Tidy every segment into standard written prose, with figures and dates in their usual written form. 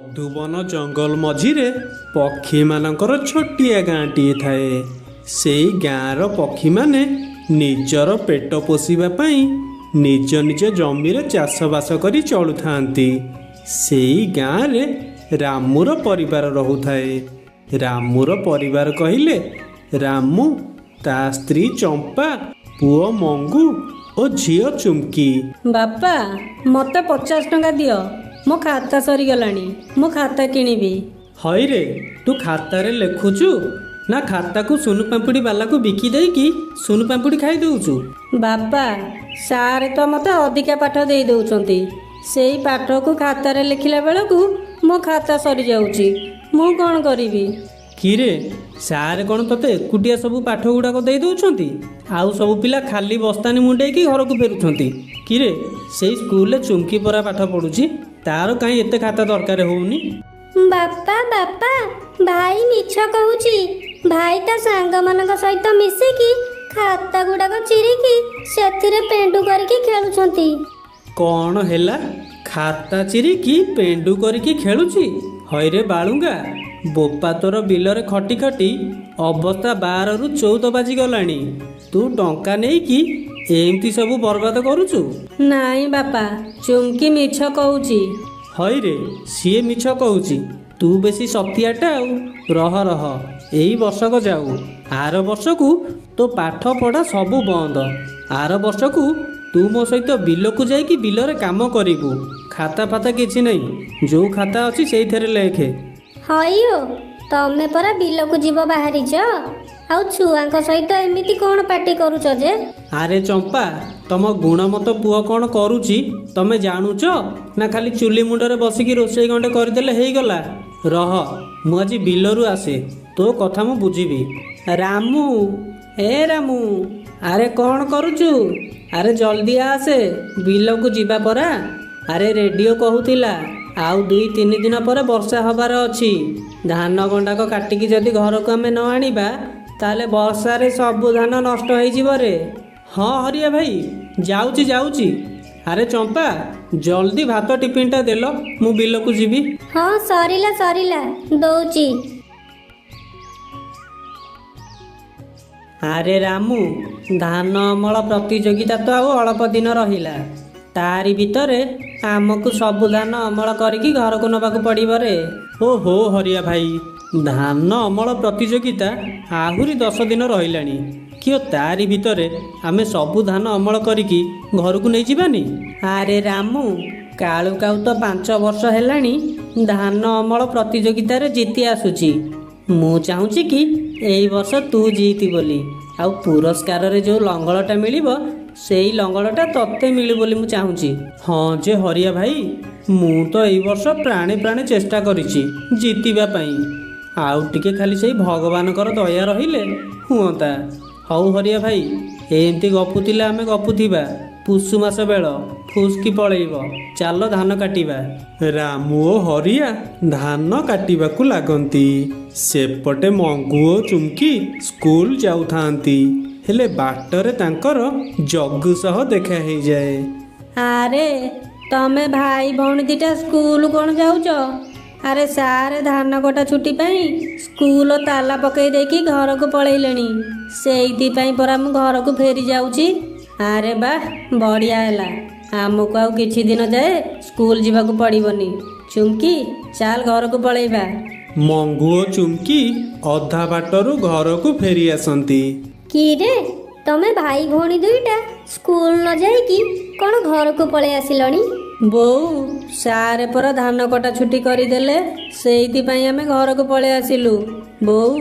ମଧୁବନ ଜଙ୍ଗଲ ମଝିରେ ପକ୍ଷୀମାନଙ୍କର ଛୋଟିଆ ଗାଁଟିଏ ଥାଏ। ସେଇ ଗାଁର ପକ୍ଷୀମାନେ ନିଜର ପେଟ ପୋଷିବା ପାଇଁ ନିଜ ନିଜ ଜମିରେ ଚାଷବାସ କରି ଚଳୁଥାନ୍ତି। ସେଇ ଗାଁରେ ରାମୁର ପରିବାର ରହୁଥାଏ। ରାମୁର ପରିବାର କହିଲେ ରାମୁ, ତା ସ୍ତ୍ରୀ ଚମ୍ପା, ପୁଅ ମଙ୍ଗୁ ଓ ଝିଅ ଚୁମ୍କି। ବାପା, ମୋତେ 50 ଟଙ୍କା ଦିଅ। ମୋ ଖାତା ସରିଗଲାଣି, ମୁଁ ଖାତା କିଣିବି। ହଇରେ, ତୁ ଖାତାରେ ଲେଖୁଛୁ ନା ଖାତାକୁ ସୁନୁ ପାମ୍ପୁଡ଼ି ବାଲାକୁ ବିକି ଦେଇକି ସୁନୁ ପାମ୍ପୁଡ଼ି ଖାଇ ଦେଉଛୁ? ବାପା, ସାର୍ ତ ମୋତେ ଅଧିକା ପାଠ ଦେଇ ଦେଉଛନ୍ତି। ସେଇ ପାଠକୁ ଖାତାରେ ଲେଖିଲା ବେଳକୁ ମୋ ଖାତା ସରିଯାଉଛି। ମୁଁ କ'ଣ କରିବି? କିରେ, ସାର୍ କ'ଣ ତତେ ଏକୁଟିଆ ସବୁ ପାଠ ଗୁଡ଼ାକ ଦେଇ ଦେଉଛନ୍ତି? ଆଉ ସବୁ ପିଲା ଖାଲି ବସ୍ତାନି ମୁଣ୍ଡେଇକି ଘରକୁ ଫେରୁଛନ୍ତି? କିରେ, ସେଇ ସ୍କୁଲରେ ଚୁମ୍କି ପରା ପାଠ ପଢ଼ୁଛି, ତାର କାହିଁ ଏତେ ଖାତା ଦରକାର ହଉନି? ବାପା ବାପା, ଭାଇ ମିଛ କହୁଛି। ଭାଇ ତା ସାଙ୍ଗମାନଙ୍କ ସହିତ ମିଶିକି ଖାତା ଗୁଡାକ ଚିରିକି ସେଥିରେ ପେଣ୍ଡୁ କରିକି ଖେଳୁଛନ୍ତି। କ'ଣ ହେଲା? ଖାତା ଚିରିକି ପେଣ୍ଡୁ କରିକି ଖେଳୁଛି? ହଇରେ ବାଳୁଙ୍ଗା, ବୋପା ତୋର ବିଲରେ ଖଟି ଖଟି ଅବସ୍ଥା 12ରୁ 14 ବାଜିଗଲାଣି। ତୁ ଟଙ୍କା ନେଇକି ଏମିତି ସବୁ ବର୍ବାଦ କରୁଛୁ? ନାଇଁ ବାପା, ଚୁମ୍କି ମିଛ କହୁଛି। ହଇରେ, ସିଏ ମିଛ କହୁଛି। ତୁ ବେଶୀ ସତିଆଟା ଆଉ। ରହ ରହ, ଏଇ ବର୍ଷକ ଯାଉ, ଆର ବର୍ଷକୁ ତୋ ପାଠ ପଢ଼ା ସବୁ ବନ୍ଦ। ଆର ବର୍ଷକୁ ତୁ ମୋ ସହିତ ବିଲକୁ ଯାଇକି ବିଲରେ କାମ କରିବୁ। ଖାତା ଫାତା କିଛି ନାହିଁ, ଯେଉଁ ଖାତା ଅଛି ସେଇଥିରେ ଲେଖେ। ହଇଓ, ତମେ ପରା ବିଲକୁ ଯିବ ବାହାରିଛ, ଆଉ ଛୁଆଙ୍କ ସହିତ ଏମିତି କ'ଣ ପାଟି କରୁଛ ଯେ? ଆରେ ଚମ୍ପା, ତମ ଗୁଣମତ ପୁଅ କ'ଣ କରୁଛି ତମେ ଜାଣୁଛ ନା ଖାଲି ଚୁଲି ମୁଣ୍ଡରେ ବସିକି ରୋଷେଇ ଗଣ୍ଡେ କରିଦେଲେ ହେଇଗଲା? ରହ, ମୁଁ ଆଜି ବିଲରୁ ଆସେ, ତୋ କଥା ମୁଁ ବୁଝିବି। ରାମୁ, ଏ ରାମୁ, ଆରେ କ'ଣ କରୁଛୁ? ଆରେ ଜଲ୍ଦି ଆସେ, ବିଲକୁ ଯିବା ପରା। ଆରେ ରେଡ଼ିଓ କହୁଥିଲା ଆଉ 2-3 ଦିନ ପରେ ବର୍ଷା ହବାର ଅଛି। ଧାନ ଗଣ୍ଡାକ କାଟିକି ଯଦି ଘରକୁ ଆମେ ନ ଆଣିବା ତାହେଲେ ବର୍ଷାରେ ସବୁ ଧାନ ନଷ୍ଟ ହେଇଯିବ ରେ। ହଁ ହରିଆ ଭାଇ, ଯାଉଛି ଯାଉଛି। ଆରେ ଚମ୍ପା, ଜଲ୍ଦି ଭାତ ଟିଫିନଟା ଦେଲ, ମୁଁ ବିଲକୁ ଯିବି। ହଁ, ସରିଲା ସରିଲା, ଦଉଛି। ଆରେ ରାମୁ, ଧାନ ଅମଳ ପ୍ରତିଯୋଗିତା ତ ଆଉ ଅଳ୍ପ ଦିନ ରହିଲା। ତାରି ଭିତରେ ଆମକୁ ସବୁ ଧାନ ଅମଳ କରିକି ଘରକୁ ନେବାକୁ ପଡ଼ିବ ରେ। ଓହୋ ହରିଆ ଭାଇ, ଧାନ ଅମଳ ପ୍ରତିଯୋଗିତା ଆହୁରି 10 ଦିନ ରହିଲାଣି। କିଓ ତାରି ଭିତରେ ଆମେ ସବୁ ଧାନ ଅମଳ କରିକି ଘରକୁ ନେଇଯିବାନି? ଆରେ ରାମୁ, କାଳୁ କାଉ ତ 5 ବର୍ଷ ହେଲାଣି ଧାନ ଅମଳ ପ୍ରତିଯୋଗିତାରେ ଜିତି ଆସୁଛି। ମୁଁ ଚାହୁଁଛି କି ଏଇ ବର୍ଷ ତୁ ଜିତି ବୋଲି, ଆଉ ପୁରସ୍କାରରେ ଯେଉଁ ଲଙ୍ଗଳଟା ମିଳିବ ସେଇ ଲଙ୍ଗଳଟା ତତେ ମିଳୁ ବୋଲି ମୁଁ ଚାହୁଁଛି। ହଁ ଯେ ହରିଆ ଭାଇ, ମୁଁ ତ ଏଇ ବର୍ଷ ପ୍ରାଣେ ପ୍ରାଣେ ଚେଷ୍ଟା କରିଛି ଜିତିବା ପାଇଁ। ଆଉ ଟିକେ ଖାଲି ସେଇ ଭଗବାନଙ୍କର ଦୟା ରହିଲେ ହୁଅନ୍ତା। ହଉ ହରିଆ ଭାଇ, ଏମିତି ଗପୁଥିଲେ ଆମେ ଗପୁଥିବା। ପୁଷୁ ମାସ ବେଳ ଫୁସ୍କି ପଳେଇବ, ଚାଲ ଧାନ କାଟିବା। ରାମୁ ଓ ହରିଆ ଧାନ କାଟିବାକୁ ଲାଗନ୍ତି। ସେପଟେ ମଙ୍ଗୁ ଓ ଚୁମ୍କି ସ୍କୁଲ ଯାଉଥାନ୍ତି। ହେଲେ ବାଟରେ ତାଙ୍କର ଜଗୁ ସହ ଦେଖା ହେଇଯାଏ। ଆରେ ତମେ ଭାଇ ଭଉଣୀ ଦିଟା ସ୍କୁଲ କ'ଣ ଯାଉଛ? ଆରେ ସାର୍ ଧାନ କଟା ଛୁଟି ପାଇଁ ସ୍କୁଲ ତାଲା ପକେଇ ଦେଇକି ଘରକୁ ପଳେଇଲେଣି। ସେଇଥିପାଇଁ ପରା ମୁଁ ଘରକୁ ଫେରି ଯାଉଛି। ଆରେ ବାଃ, ବଢ଼ିଆ ହେଲା, ଆମକୁ ଆଉ କିଛି ଦିନ ଯାଏ ସ୍କୁଲ ଯିବାକୁ ପଡ଼ିବନି। ଚୁମ୍କି, ଚାଲ ଘରକୁ ପଳେଇବା। ମଙ୍ଗୁ ଓ ଚୁମ୍କି ଅଧା ବାଟରୁ ଘରକୁ ଫେରି ଆସନ୍ତି। କିରେ, ତମେ ଭାଇ ଭଉଣୀ ଦୁଇଟା ସ୍କୁଲ ନ ଯାଇକି କ'ଣ ଘରକୁ ପଳେଇ ଆସିଲଣି? ବୋଉ, ସାର୍ ପରା ଧାନ କଟା ଛୁଟି କରିଦେଲେ, ସେଇଥିପାଇଁ ଆମେ ଘରକୁ ପଳେଇ ଆସିଲୁ। ବୋଉ,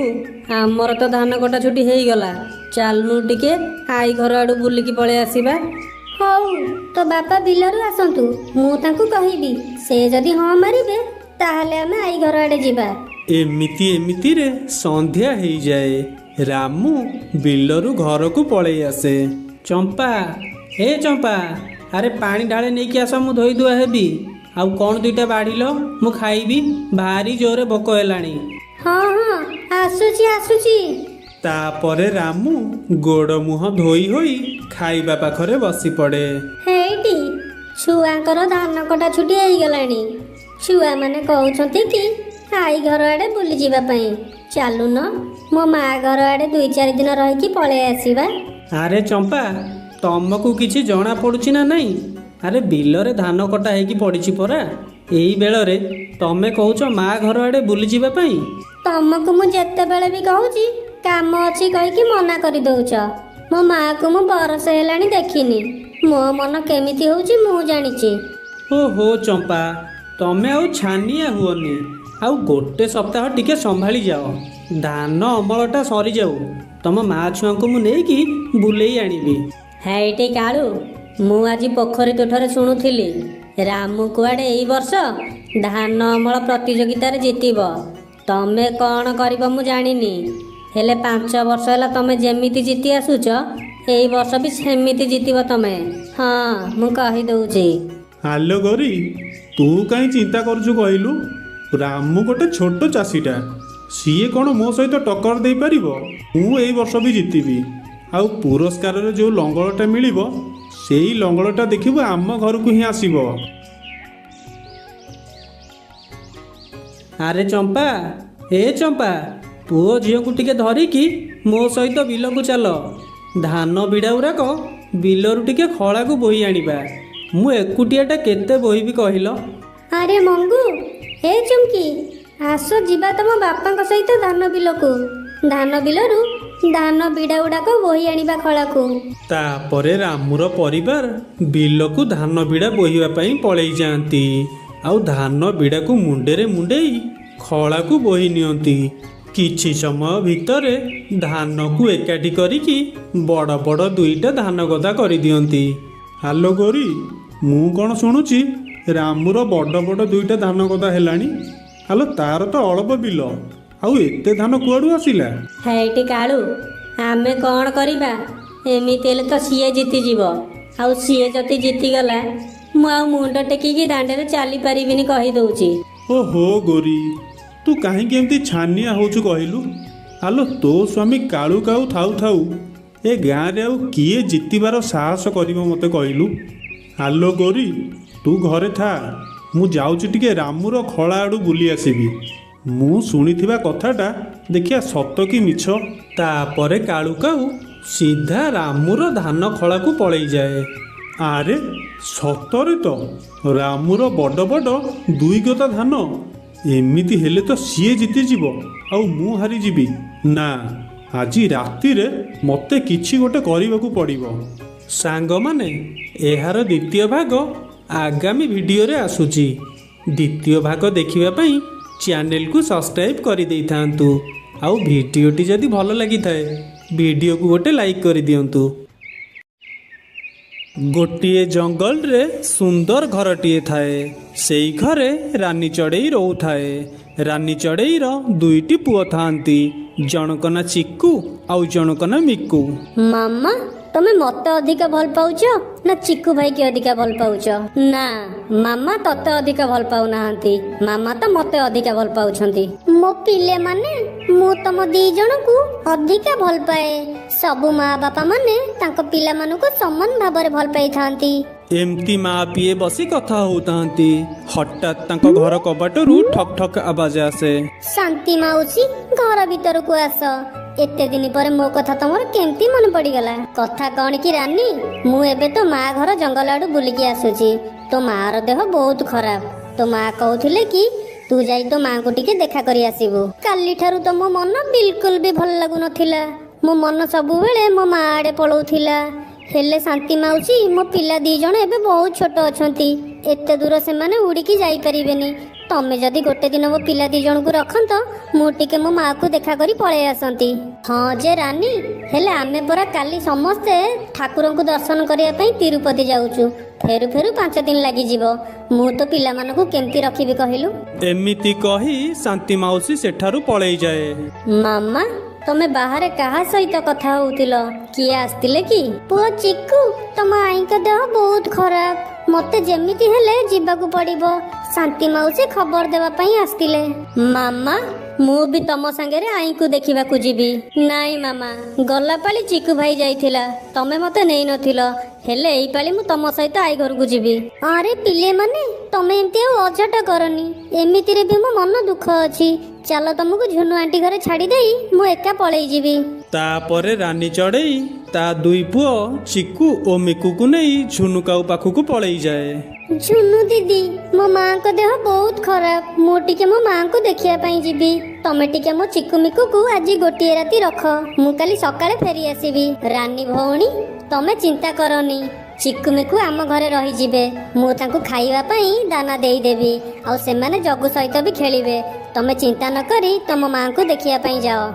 ଆମର ତ ଧାନ କଟା ଛୁଟି ହେଇଗଲା, ଚାଲୁନୁ ଟିକେ ଆଈ ଘର ଆଡ଼ୁ ବୁଲିକି ପଳେଇ ଆସିବା। ହଉ, ତୋ ବାପା ବିଲରୁ ଆସନ୍ତୁ, ମୁଁ ତାଙ୍କୁ କହିବି। ସେ ଯଦି ହଁ ମାରିବେ ତାହେଲେ ଆମେ ଆଈ ଘର ଆଡ଼େ ଯିବା। ଏମିତିରେ ସନ୍ଧ୍ୟା ହେଇଯାଏ। ରାମୁ ବିଲରୁ ଘରକୁ ପଳେଇ ଆସେ। ଚମ୍ପା, ହେ ଚମ୍ପା, ଆରେ ପାଣି ଢାଳେ ନେଇକି ଆସ, ମୁଁ ଧୋଇ ଧୁଆ ହେବି। ଆଉ କ'ଣ ଦୁଇଟା ବାଢ଼ିଲ, ମୁଁ ଖାଇବି, ଭାରି ଜୋରେ ଭୋକ ହେଲାଣି। ହଁ ହଁ, ଆସୁଛି ଆସୁଛି। ତାପରେ ରାମୁ ଗୋଡ଼ ମୁହଁ ଧୋଇ ହୋଇ ଖାଇବା ପାଖରେ ବସି ପଡ଼େ। ହେଇଟି, ଛୁଆଙ୍କର ଧାନ କଟା ଛୁଟି ହେଇଗଲାଣି। ଛୁଆମାନେ କହୁଛନ୍ତି କି ଆଈ ଘର ଆଡ଼େ ବୁଲିଯିବା ପାଇଁ। ଚାଲୁନ ମୋ ମା ଘର ଆଡ଼େ 2-4 ଦିନ ରହିକି ପଳେଇ ଆସିବା। ଆରେ ଚମ୍ପା, ତମକୁ କିଛି ଜଣା ପଡୁଛି ନା ନାଇଁ? ଆରେ ବିଲରେ ଧାନ କଟା ହେଇକି ପଡ଼ିଛି ପରା। ଏଇ ବେଳରେ ତମେ କହୁଛ ମା ଘର ଆଡ଼େ ବୁଲିଯିବା ପାଇଁ? ତମକୁ ମୁଁ ଯେତେବେଳେ ବି କହୁଛି କାମ ଅଛି କହିକି ମନା କରିଦଉଛ। ମୋ ମାଆକୁ ମୁଁ ବରଷ ହେଲାଣି ଦେଖିନି। ମୋ ମନ କେମିତି ହଉଛି ମୁଁ ଜାଣିଛି। ଓହୋ ଚମ୍ପା, ତମେ ଆଉ ଛାନିଆ ହୁଅନି। ଆଉ ଗୋଟେ ସପ୍ତାହ ଟିକେ ସମ୍ଭାଳି ଯାଅ। ଧାନ ଅମଳଟା ସରିଯାଉ, ତମ ମା ଛୁଆଙ୍କୁ ମୁଁ ନେଇକି ବୁଲେଇ ଆଣିବି। ହେଇଟି କାଳୁ, ମୁଁ ଆଜି ପୋଖରୀ ତୁଠରେ ଶୁଣୁଥିଲି ରାମୁ କୁଆଡ଼େ ଏଇ ବର୍ଷ ଧାନ ଅମଳ ପ୍ରତିଯୋଗିତାରେ ଜିତିବ। ତମେ କ'ଣ କରିବ ମୁଁ ଜାଣିନି, ହେଲେ 5 ବର୍ଷ ହେଲା ତମେ ଯେମିତି ଜିତି ଆସୁଛ ଏଇ ବର୍ଷ ବି ସେମିତି ଜିତିବ ତମେ। ହଁ, ମୁଁ କହିଦେଉଛି। ଆଲୋ ଗରି, ତୁ କାହିଁ ଚିନ୍ତା କରୁଛୁ କହିଲୁ? ରାମୁ ଗୋଟେ ଛୋଟ ଚାଷୀଟା, ସିଏ କ'ଣ ମୋ ସହିତ ଟକ୍କର ଦେଇପାରିବ? ମୁଁ ଏଇ ବର୍ଷ ବି ଜିତିବି। ଆଉ ପୁରସ୍କାରରେ ଯେଉଁ ଲଙ୍ଗଳଟା ମିଳିବ ସେଇ ଲଙ୍ଗଳଟା ଦେଖିବୁ ଆମ ଘରକୁ ହିଁ ଆସିବ। ଆରେ ଚମ୍ପା, ଏ ଚମ୍ପା, ପୁଅ ଝିଅକୁ ଟିକେ ଧରିକି ମୋ ସହିତ ବିଲକୁ ଚାଲ। ଧାନ ବିଡ଼ା ଗୁଡ଼ାକ ବିଲରୁ ଟିକେ ଖଳାକୁ ବୋହି ଆଣିବା। ମୁଁ ଏକୁଟିଆଟା କେତେ ବୋହିବି କହିଲ? ଆରେ ମଙ୍ଗୁ, ହେ ଚୁମ୍କି, ଆସ ଯିବା ତମ ବାପାଙ୍କ ସହିତ ଧାନ ବିଲକୁ। ଧାନ ବିଲରୁ ଧାନ ବିଡ଼ା ଗୁଡ଼ାକ ବୋହି ଆଣିବା ଖଳାକୁ। ତାପରେ ରାମୁର ପରିବାର ବିଲକୁ ଧାନ ବିଡ଼ା ବୋହିବା ପାଇଁ ପଳେଇ ଯାଆନ୍ତି। ଆଉ ଧାନ ବିଡ଼ାକୁ ମୁଣ୍ଡରେ ମୁଣ୍ଡେଇ ଖଳାକୁ ବୋହି ନିଅନ୍ତି। କିଛି ସମୟ ଭିତରେ ଧାନକୁ ଏକାଠି କରିକି ବଡ଼ ବଡ଼ 2ଟା ଧାନ ଗଦା କରିଦିଅନ୍ତି। ଆଲୋ ଗରି, ମୁଁ କ'ଣ ଶୁଣୁଛି ରାମୁର ବଡ଼ ବଡ଼ 2ଟା ଧାନ ଗଦା ହେଲାଣି। ଆଲୋ ତାର ତ ଅଳପ ବିଲ, ଆଉ ଏତେ ଧାନ କୁଆଡ଼ୁ ଆସିଲା? ହେଇଟି କାଳୁ, ଆମେ କ'ଣ କରିବା? ଏମିତି ହେଲେ ତ ସିଏ ଜିତିଯିବ। ଆଉ ସିଏ ଯଦି ଜିତିଗଲା ମୁଁ ଆଉ ମୁଣ୍ଡ ଟେକିକି ଦାଣ୍ଡରେ ଚାଲିପାରିବିନି କହିଦେଉଛି। ଓହୋ ଗୋରି, ତୁ କାହିଁକି ଏମିତି ଛାନିଆ ହେଉଛୁ କହିଲୁ? ଆଲୋ ତୋ ସ୍ୱାମୀ କାଳୁ କାଉ ଥାଉ ଥାଉ ଏ ଗାଁରେ ଆଉ କିଏ ଜିତିବାର ସାହସ କରିବ ମୋତେ କହିଲୁ? ଆଲୋ ଗୋରି, ତୁ ଘରେ ଥା, ମୁଁ ଯାଉଛି ଟିକେ ରାମୁର ଖଳା ଆଡ଼ୁ ବୁଲି ଆସିବି। ମୁଁ ଶୁଣିଥିବା କଥାଟା ଦେଖିଆ ସତ କି ମିଛ। ତାପରେ କାଳୁ କାଉ ସିଧା ରାମୁର ଧାନ ଖଳାକୁ ପଳେଇ ଯାଏ। ଆରେ ସତରେ ତ ରାମୁର ବଡ଼ ବଡ଼ 2 ଗଦା ଧାନ। ଏମିତି ହେଲେ ତ ସିଏ ଜିତିଯିବ ଆଉ ମୁଁ ହାରିଯିବି। ନା, ଆଜି ରାତିରେ ମୋତେ କିଛି ଗୋଟେ କରିବାକୁ ପଡ଼ିବ। ସାଙ୍ଗମାନେ, ଏହାର ଦ୍ୱିତୀୟ ଭାଗ ଆଗାମୀ ଭିଡ଼ିଓରେ ଆସୁଛି। ଦ୍ୱିତୀୟ ଭାଗ ଦେଖିବା ପାଇଁ ଚ୍ୟାନେଲକୁ ସବସ୍କ୍ରାଇବ୍ କରିଦେଇଥାନ୍ତୁ। ଆଉ ଭିଡ଼ିଓଟି ଯଦି ଭଲ ଲାଗିଥାଏ ଭିଡ଼ିଓକୁ ଗୋଟେ ଲାଇକ୍ କରିଦିଅନ୍ତୁ। ଗୋଟିଏ ଜଙ୍ଗଲରେ ସୁନ୍ଦର ଘରଟିଏ ଥାଏ। ସେଇ ଘରେ ରାନୀ ଚଢ଼େଇ ରହୁଥାଏ। ରାନୀ ଚଢ଼େଇର 2ଟି ପୁଅ ଥାଆନ୍ତି। ଜଣକ ନା ଚିକୁ ଆଉ ଜଣକ ନା ମିକୁ। ମାମା, ତମେ ମତେ ଅଧିକ ଭଲ ପାଉଛ ନା ଚିକୁ ଭାଇକି ଅଧିକା ଭଲ ପାଉଛ? ନା, ମାମା ତତେ ଅଧିକା ଭଲ ପାଉନାହାନ୍ତି। ମାମା ତ ମତେ ଅଧିକା ଭଲ ପାଉଛନ୍ତି। ମୋ ପିଲେମାନେ, ମୁଁ ତମ 2 ଜଣଙ୍କୁ ଅଧିକା ଭଲ ପାଏ। ସବୁ ମା ବାପା ମାନେ ତାଙ୍କ ପିଲାମାନଙ୍କୁ ସମାନ ଭାବରେ ଭଲ ପାଇଥାନ୍ତି। ଏମିତି ମା ପିଏ ବସି କଥା ହଉଥାନ୍ତି। ହଠାତ୍ ତାଙ୍କ ଘର କବାଟରୁ ଠକ୍ ଠକ୍ ଆବାଜ ଆସେ। ଶାନ୍ତି ମାଉସୀ, ଘର ଭିତରକୁ ଆସ। ଏତେ ଦିନ ପରେ ମୋ କଥା ତମର କେମିତି ମନେ ପଡ଼ିଗଲା? କଥା କ'ଣ କି ରାନୀ, ମୁଁ ଏବେ ତ ମା ଘର ଜଙ୍ଗଲ ଆଡ଼ୁ ବୁଲିକି ଆସୁଛି। ତୋ ମାର ଦେହ ବହୁତ ଖରାପ। ତୋ ମା କହୁଥିଲେ କି ତୁ ଯାଇ ତୋ ମାଙ୍କୁ ଟିକେ ଦେଖା କରି ଆସିବୁ। କାଲିଠାରୁ ତ ମୋ ମନ ବିଲକୁଲ ବି ଭଲ ଲାଗୁନଥିଲା। ମୋ ମନ ସବୁବେଳେ ମୋ ମା ଆଡ଼େ ପଳଉଥିଲା। ହେଲେ ଶାନ୍ତି ମାଉସୀ, ମୋ ପିଲା 2 ଜଣ ଏବେ ବହୁତ ଛୋଟ ଅଛନ୍ତି। ଏତେ ଦୂର ସେମାନେ ଉଡ଼ିକି ଯାଇପାରିବେନି। ତମେ ଯଦି ଗୋଟେ ଦିନ ମୋ ପିଲା 2 ଜଣଙ୍କୁ ରଖନ୍ତ, ମୁଁ ଟିକେ ମୋ ମାଆକୁ ଦେଖା କରି ପଳେଇ ଆସନ୍ତି। ହଁ ଯେ ରାନୀ, ହେଲେ ଆମେ ପରା କାଲି ସମସ୍ତେ ଠାକୁରଙ୍କୁ ଦର୍ଶନ କରିବା ପାଇଁ ତିରୁପତି ଯାଉଛୁ। ଫେରୁ ଫେରୁ 5 ଦିନ ଲାଗିଯିବ। ମୁଁ ତ ପିଲାମାନଙ୍କୁ କେମିତି ରଖିବି କହିଲୁ? ଏମିତି କହି ଶାନ୍ତି ମାଉସୀ ସେଠାରୁ ପଳେଇ ଯାଏ। ମାମା, ତମେ ବାହାରେ କାହା ସହିତ କଥା ହଉଥିଲ? କିଏ ଆସିଥିଲେ କି? ପୁଅ ଚିକୁ, ତମ ଆଈଙ୍କ ଦେହ ବହୁତ ଖରାପ। ମତେ ଯେମିତି ହେଲେ ଯିବାକୁ ପଡ଼ିବ। ଶାନ୍ତି ମାଉସୀ ଖବର ଦେବା ପାଇଁ ଆସିଥିଲେ। ମାମା ମୁଁ ବି ତମ ସାଙ୍ଗରେ ଆଈଙ୍କୁ ଦେଖିବାକୁ ଯିବି। ନାଇଁ ମାମା, ଗଲା ପାଳି ଚିକୁ ଭାଇ ଯାଇଥିଲା, ତମେ ମତେ ନେଇ ନଥିଲ। ହେଲେ ଏଇ ପାଳି ମୁଁ ତମ ସହିତ ଆଈ ଘରକୁ ଯିବି। ଆରେ ପିଲେମାନେ, ତମେ ଏମିତି ଆଉ ଅଝଟ କରନି। ଏମିତିରେ ବି ମୋ ମନ ଦୁଃଖ ଅଛି। ଚାଲ ତମକୁ ଝୁନୁ ଆଣ୍ଟି ଘରେ ଛାଡ଼ି ଦେଇ ମୁଁ ଏକା ପଳେଇ ଯିବି। ତାପରେ ରାନୀ ଚଢ଼େଇ ତା ଦୁଇ ପୁଅ ଚିକୁ ଓ ମିକୁକୁ ନେଇ ଝୁନୁକାଉ ପାଖକୁ ପଳେଇଯାଏ। ଝୁନୁ ଦିଦି, ମୋ ମାଙ୍କ ଦେହ ବହୁତ ଖରାପ। ମୁଁ ଟିକେ ମୋ ମାଙ୍କୁ ଦେଖିବା ପାଇଁ ଯିବି। ତମେ ଟିକେ ମୋ ଚିକୁ ମିକୁକୁ ଆଜି ଗୋଟିଏ ରାତି ରଖ, ମୁଁ କାଲି ସକାଳେ ଫେରି ଆସିବି। ରାନୀ ଭଉଣୀ, ତମେ ଚିନ୍ତା କରନି, ଚିକୁ ମିକୁ ଆମ ଘରେ ରହିଯିବେ। ମୁଁ ତାଙ୍କୁ ଖାଇବା ପାଇଁ ଦାନା ଦେଇଦେବି, ଆଉ ସେମାନେ ଜଗୁ ସହିତ ବି ଖେଳିବେ। ତମେ ଚିନ୍ତା ନ କରି ତମ ମାଙ୍କୁ ଦେଖିବା ପାଇଁ ଯାଅ।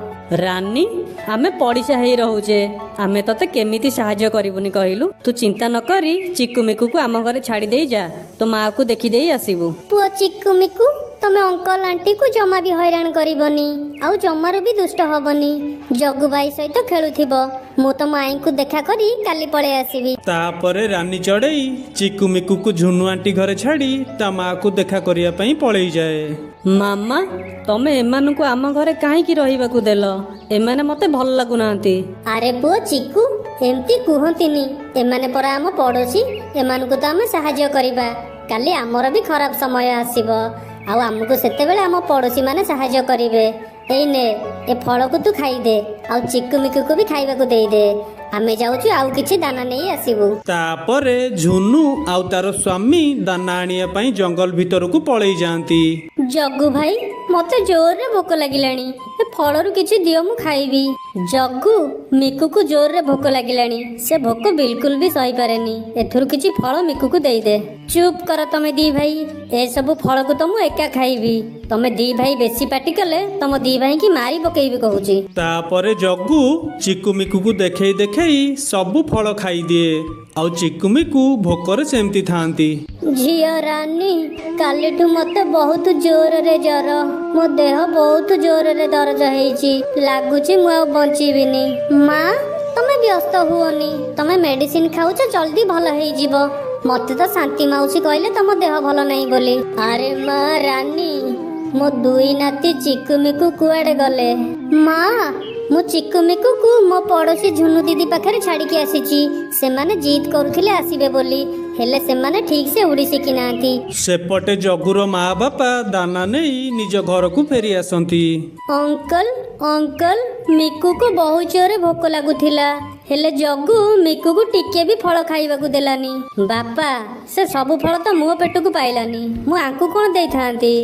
ରାନୀ, ଆମେ ପଡ଼ିଶା ହେଇ ରହୁଛେ, ଆମେ ତତେ କେମିତି ସାହାଯ୍ୟ କରିବୁନି କହିଲୁ? ତୁ ଚିନ୍ତା ନ କରି ଚିକୁ ମିକୁକୁ ଆମ ଘରେ ଛାଡ଼ି ଦେଇ ଯା, ତୋ ମାଆକୁ ଦେଖିଦେଇ ଆସିବୁ। ପୁଅ ଚିକୁ ମିକୁ, ତମେ ଅଙ୍କଲ ଆଣ୍ଟିକୁ ଜମା ବି ହଇରାଣ କରିବନି, ଆଉ ଜମାରୁ ବି ଦୁଷ୍ଟ ହବନି। ଜଗୁ ଭାଇ ସହିତ ଖେଳୁଥିବ। ମୁଁ ତମ ଆଈଙ୍କୁ ଦେଖା କରି କାଲି ପଳେଇ ଆସିବି। ତାପରେ ରାନୀ ଚଢ଼େଇ ଚିକୁ ମିକୁକୁ ଝୁନୁ ଆଣ୍ଟି ଘରେ ଛାଡ଼ି ତା ମାଆକୁ ଦେଖା କରିବା ପାଇଁ ପଳେଇଯାଏ। ମାମା, ତମେ ଏମାନଙ୍କୁ ଆମ ଘରେ କାହିଁକି ରହିବାକୁ ଦେଲ? ଏମାନେ ମତେ ଭଲ ଲାଗୁନାହାନ୍ତି। ଆରେ ପୁଅ ଚିକୁ, ଏମିତି କୁହନ୍ତିନି। ଏମାନେ ପରା ଆମ ପଡ଼ୋଶୀ, ଏମାନଙ୍କୁ ତ ଆମେ ସାହାଯ୍ୟ କରିବା। କାଲି ଆମର ବି ଖରାପ ସମୟ ଆସିବ, ଆଉ ଆମକୁ ସେତେବେଳେ ଆମ ପଡ଼ୋଶୀ ମାନେ ସାହାଯ୍ୟ କରିବେ। ଏଇ ନେ, ଏ ଫଳକୁ ତୁ ଖାଇଦେ, ଆଉ ଚିକୁ ମିକୁକୁ ବି ଖାଇବାକୁ ଦେଇଦେ। ଆମେ ଯାଉଛୁ ଆଉ କିଛି ଦାନା ନେଇ ଆସିବୁ। ତାପରେ ଝୁନୁ ଆଉ ତାର ସ୍ୱାମୀ ଦାନା ଆଣିବା ପାଇଁ ଜଙ୍ଗଲ ଭିତରକୁ ପଳେଇ ଯାଆନ୍ତି। ଜଗୁ ଭାଇ, ମତେ ଜୋରରେ ଭୋକ ଲାଗିଲାଣି। ଏ ଫଳରୁ କିଛି ଦିଅ, ମୁଁ ଖାଇବି। ଜଗୁ, ମିକୁକୁ ଜୋରରେ ଭୋକ ଲାଗିଲାଣି। ସେ ଭୋକ ବିଲକୁଲ ବି ସହିପାରେନି। ଏଥିରୁ କିଛି ଫଳ ମିକୁକୁ ଦେଇଦେ। ଚୁପ୍ କର ତମେ ଦି ଭାଇ, ଏସବୁ ଫଳକୁ ତ ମୁଁ ଏକା ଖାଇବି। ତମେ ଦି ଭାଇ ବେଶୀ ପାଟି କଲେ ତମ ଦି ଭାଇକି ମାରି ପକେଇବି କହୁଛି। ତାପରେ ଜଗୁ ଚିକୁ ମିକୁକୁ ଦେଖେଇ ଦେଖେଇ ସବୁ ଫଳ ଖାଇଦିଏ, ଆଉ ଚିକୁ ମିକୁ ଭୋକରେ ସେମିତି ଥାଆନ୍ତି। ଝିଅ ରାନୀ, କାଲିଠୁ ମତେ ବହୁତ ଜୋରରେ ଜ୍ୱର। ମୋ ଦେହ ବହୁତ ଜୋରରେ ଦରଜ ହେଇଛି। ଲାଗୁଛି ମୁଁ ଆଉ ବଞ୍ଚିବିନି। ମା, ତମେ ବ୍ୟସ୍ତ ହୁଅନି। ତମେ ମେଡିସିନ ଖାଉଛ, ଜଲ୍ଦି ଭଲ ହେଇଯିବ। ମତେ ତ ଶାନ୍ତି ମାଉସୀ କହିଲେ ତମ ଦେହ ଭଲ ନାହିଁ ବୋଲି। ଆରେ ମା ରାନୀ, ମୋ ଦୁଇ ନାତି ଚିକୁ ମିକୁ କୁଆଡେ ଗଲେ? ମା, ମୁଁ ଚିକୁ ମିକୁକୁ ମୋ ପଡ଼ୋଶୀ ଝୁନୁ ଦିଦି ପାଖରେ ଛାଡ଼ିକି ଆସିଛି। ସେମାନେ ଜିଦ୍ କରୁଥିଲେ ଆସିବେ ବୋଲି, ହେଲେ ସେମାନେ ଠିକ ସେ ଉଡ଼ି ଶିଖି ନାହାନ୍ତି। ସେପଟେ ଜଗୁର ମା ବାପା ଦାନା ନେଇ ନିଜ ଘରକୁ ଫେରି ଆସନ୍ତି। ଅଙ୍କଲ, ଅଙ୍କଲ, ମିକୁକୁ ବହୁତ ଜୋରେ ଭୋକ ଲାଗୁଥିଲା, ହେଲେ ଜଗୁ ମିକୁକୁ ଟିକେ ବି ଫଳ ଖାଇବାକୁ ଦେଲାନି। ବାପା, ସେ ସବୁ ଫଳ ତ ମୋ ପେଟକୁ ପାଇଲାନି, ମୁଁ ଆଙ୍କୁ କଣ ଦେଇଥାନ୍ତି?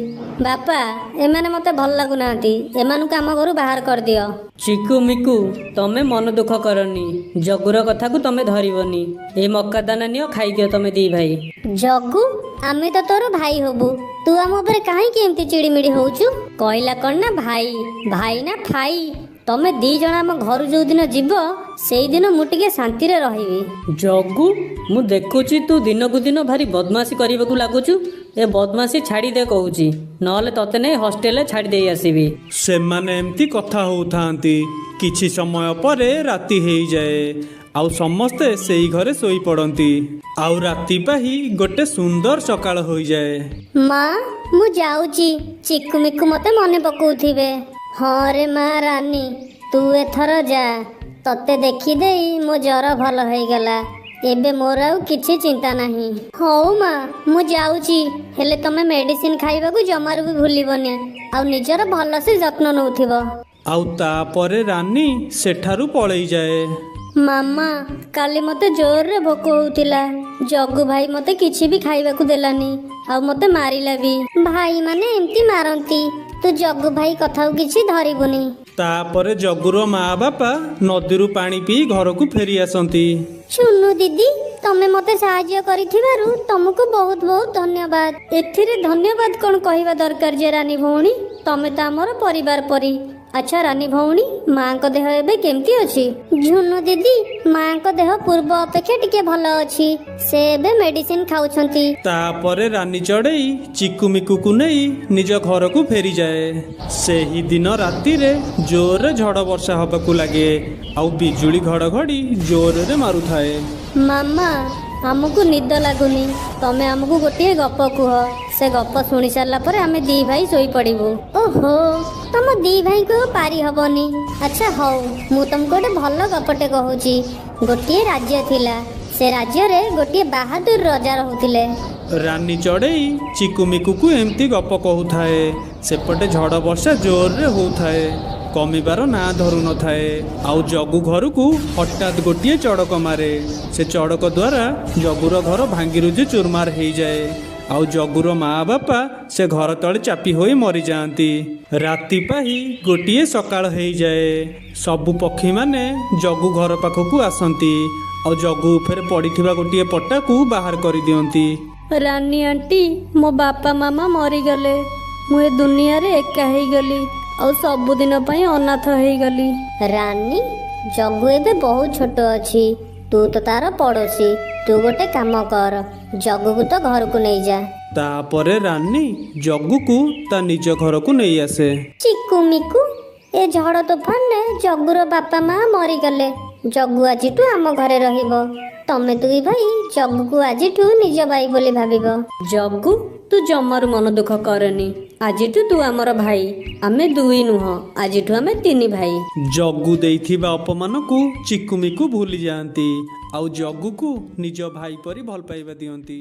ବାପା, ଏମାନେ ମତେ ଭଲ ଲାଗୁନାହାନ୍ତି, ଏମାନଙ୍କୁ ଆମ ଘରୁ ବାହାର କରିଦିଅ। ଚିକୁ ମିକୁ, ତମେ ମନ ଦୁଃଖ କରନି। ଜଗୁର କଥାକୁ ତମେ ଧରିବନି। ଏ ମକା ଦାନା ନିଅ, ଖାଇଦିଅ ତମେ ଦି ଭାଇ। ଜଗୁ, ଆମେ ତ ତୋର ଭାଇ ହବୁ, ତୁ ଆମ ଉପରେ କାହିଁକି ଏମିତି ଚିଡ଼ିମିଡ଼ି ହଉଛୁ? କହିଲା କଣ ନା ଭାଇ, ଭାଇ ନା ଫାଇ। ତମେ ଦି ଜଣ ଆମ ଘରୁ ଯୋଉଦିନ ଯିବ, ସେଇଦିନ ମୁଁ ଟିକେ ଶାନ୍ତିରେ ରହିବି। ଜଗୁ, ମୁଁ ଦେଖୁଛି ତୁ ଦିନକୁ ଦିନ ଭାରି ବଦମାସି କରିବାକୁ ଲାଗୁଛୁ। ଏ ବଦମାସି ଛାଡ଼ି ଦେ କହୁଛି, ନହେଲେ ତତେ ନେଇ ହଷ୍ଟେଲରେ ଛାଡ଼ି ଦେଇ ଆସିବି। ସେମାନେ ଏମିତି କଥା ହଉଥାନ୍ତି। କିଛି ସମୟ ପରେ ରାତି ହେଇଯାଏ, ଆଉ ସମସ୍ତେ ସେଇ ଘରେ ଶୋଇପଡ଼ନ୍ତି। ଆଉ ରାତି ପାହି ଗୋଟେ ସୁନ୍ଦର ସକାଳ ହୋଇଯାଏ। ମା, ମୁଁ ଯାଉଛି। ଚିକୁ ମିକୁ ମତେ ମନେ ପକଉଥିବେ। ହଁ ରେ ମା ରାନୀ, ତୁ ଏଥର ଯା। ତତେ ଦେଖିଦେଇ ମୋ ଜ୍ୱର ଭଲ ହେଇଗଲା। ଏବେ ମୋର ଆଉ କିଛି ଚିନ୍ତା ନାହିଁ। ହଉ ମା, ମୁଁ ଯାଉଛି, ହେଲେ ତମେ ମେଡିସିନ ଖାଇବାକୁ ଜମାରୁ ବି ଭୁଲିବନି, ଆଉ ନିଜର ଭଲସେ ଯତ୍ନ ନେଉଥିବ। ଆଉ ତାପରେ ରାନୀ ସେଠାରୁ ପଳେଇଯାଏ। ମାମା, କାଲି ମତେ ଜୋରରେ ଭୋକ ହଉଥିଲା। ଜଗୁ ଭାଇ ମତେ କିଛି ବି ଖାଇବାକୁ ଦେଲାନି, ଆଉ ମତେ ମାରିଲା ବି। ଭାଇ ମାନେ ଏମିତି ମାରନ୍ତି, ତୁ ଜଗୁ ଭାଇ କଥାକୁ କିଛି ଧରିବୁନି। ତାପରେ ଜଗୁର ମା ବାପା ନଦୀରୁ ପାଣି ପିଇ ଘରକୁ ଫେରି ଆସନ୍ତି। ଚୁନୁ ଦିଦି, ତମେ ମତେ ସାହାଯ୍ୟ କରିଥିବାରୁ ତମକୁ ବହୁତ ବହୁତ ଧନ୍ୟବାଦ। ଏଥିରେ ଧନ୍ୟବାଦ କଣ କହିବା ଦରକାର ଯେ ରାନୀ ଭଉଣୀ, ତମେ ତ ଆମର ପରିବାର ପରି। ଆଚ୍ଛା ରାନୀ ଭଉଣୀ, ମାଙ୍କ ଦେହ ଏବେ କେମିତି ଅଛି? ଝୁନୁ ଦିଦି, ମାଙ୍କ ଦେହ ପୂର୍ବ ଅପେକ୍ଷା ଟିକେ ଭଲ ଅଛି। ସେ ଏବେ ମେଡିସିନ ଖାଉଛନ୍ତି। ତାପରେ ରାନୀ ଚଢ଼େଇ ଚିକୁ ମିକୁକୁ ନେଇ ନିଜ ଘରକୁ ଫେରିଯାଏ। ସେହି ଦିନ ରାତିରେ ଜୋରରେ ଝଡ଼ ବର୍ଷା ହବାକୁ ଲାଗେ, ଆଉ ବିଜୁଳି ଘଡ଼ଘଡ଼ି ଜୋରରେ ମାରୁଥାଏ। ମାମା, ଆମକୁ ନିଦ ଲାଗୁନି। ତମେ ଆମକୁ ଗୋଟିଏ ଗପ କୁହ। ସେ ଗପ ଶୁଣି ସାରିଲା ପରେ ଆମେ ଦି ଭାଇ ଶୋଇପଡ଼ିବୁ। ଓହୋ, ତମ ଦି ଭାଇଙ୍କୁ ପାରି ହବନି। ଆଚ୍ଛା ହଉ, ମୁଁ ତମକୁ ଗୋଟେ ଭଲ ଗପଟେ କହୁଛି। ଗୋଟିଏ ରାଜ୍ୟ ଥିଲା। ସେ ରାଜ୍ୟରେ ଗୋଟିଏ ବାହାଦୁର ରଜା ରହୁଥିଲେ। ରାନୀ ଚଢ଼େଇ ଚିକୁମିକୁକୁ ଏମିତି ଗପ କହୁଥାଏ। ସେପଟେ ଝଡ଼ ବର୍ଷା ଜୋରରେ ହେଉଥାଏ, କମିବାର ନାଁ ଧରୁନଥାଏ। ଆଉ ଜଗୁ ଘରକୁ ହଠାତ୍ ଗୋଟିଏ ଚଡ଼କ ମାରେ। ସେ ଚଡ଼କ ଦ୍ୱାରା ଜଗୁର ଘର ଭାଙ୍ଗିରୁଜି ଚୁରମାର ହେଇଯାଏ। ଆଉ ଜଗୁର ମା ବାପା ସେ ଘର ତଳେ ଚାପି ହୋଇ ମରିଯାଆନ୍ତି। ରାତି ପାହି ଗୋଟିଏ ସକାଳ ହେଇଯାଏ। ସବୁ ପକ୍ଷୀମାନେ ଜଗୁ ଘର ପାଖକୁ ଆସନ୍ତି ଆଉ ଜଗୁ ଉପରେ ପଡ଼ିଥିବା ଗୋଟିଏ ପଟାକୁ ବାହାର କରିଦିଅନ୍ତି। ରାନୀ ଆଣ୍ଟି, ମୋ ବାପା ମାମା ମରିଗଲେ। ମୁଁ ଏ ଦୁନିଆରେ ଏକା ହେଇଗଲି ଆଉ ସବୁଦିନ ପାଇଁ ଅନାଥ ହେଇଗଲି। ରାନୀ, ଜଗୁ ଏବେ ବହୁତ ଛୋଟ ଅଛି। ତୁ ତ ତାର ପଡ଼ୋଶୀ। ତୁ ଗୋଟେ କାମ କର, ଜଗୁକୁ ତ ଘରକୁ ନେଇଯା। ତାପରେ ରାନୀ ଜଗୁକୁ ତା ନିଜ ଘରକୁ ନେଇ ଆସେ। ଚିକୁ ମିକୁ, ଏ ଝଡ଼ ତୋଫାନରେ ଜଗୁର ବାପା ମା ମରିଗଲେ। ଜଗୁ ଆଜିଠୁ ଆମ ଘରେ ରହିବ। ତମେ ଦୁଇ ଭାଇ ଜଗୁକୁ ଆଜିଠୁ ନିଜ ଭାଇ ବୋଲି ଭାବିବ। ଜଗୁ, ତୁ ଜମାରୁ ମନ ଦୁଃଖ କରେନି। ଆଜିଠୁ ତୁ ଆମର ଭାଇ। ଆମେ ଦୁଇ ନୁହଁ, ଆଜିଠୁ ଆମେ ତିନି ଭାଇ। ଜଗୁ ଦେଇଥିବା ଅପମାନକୁ ଚିକୁମିକୁ ଭୁଲି ଯାଆନ୍ତି ଆଉ ଜଗୁକୁ ନିଜ ଭାଇ ପରି ଭଲ ପାଇବା ଦିଅନ୍ତି।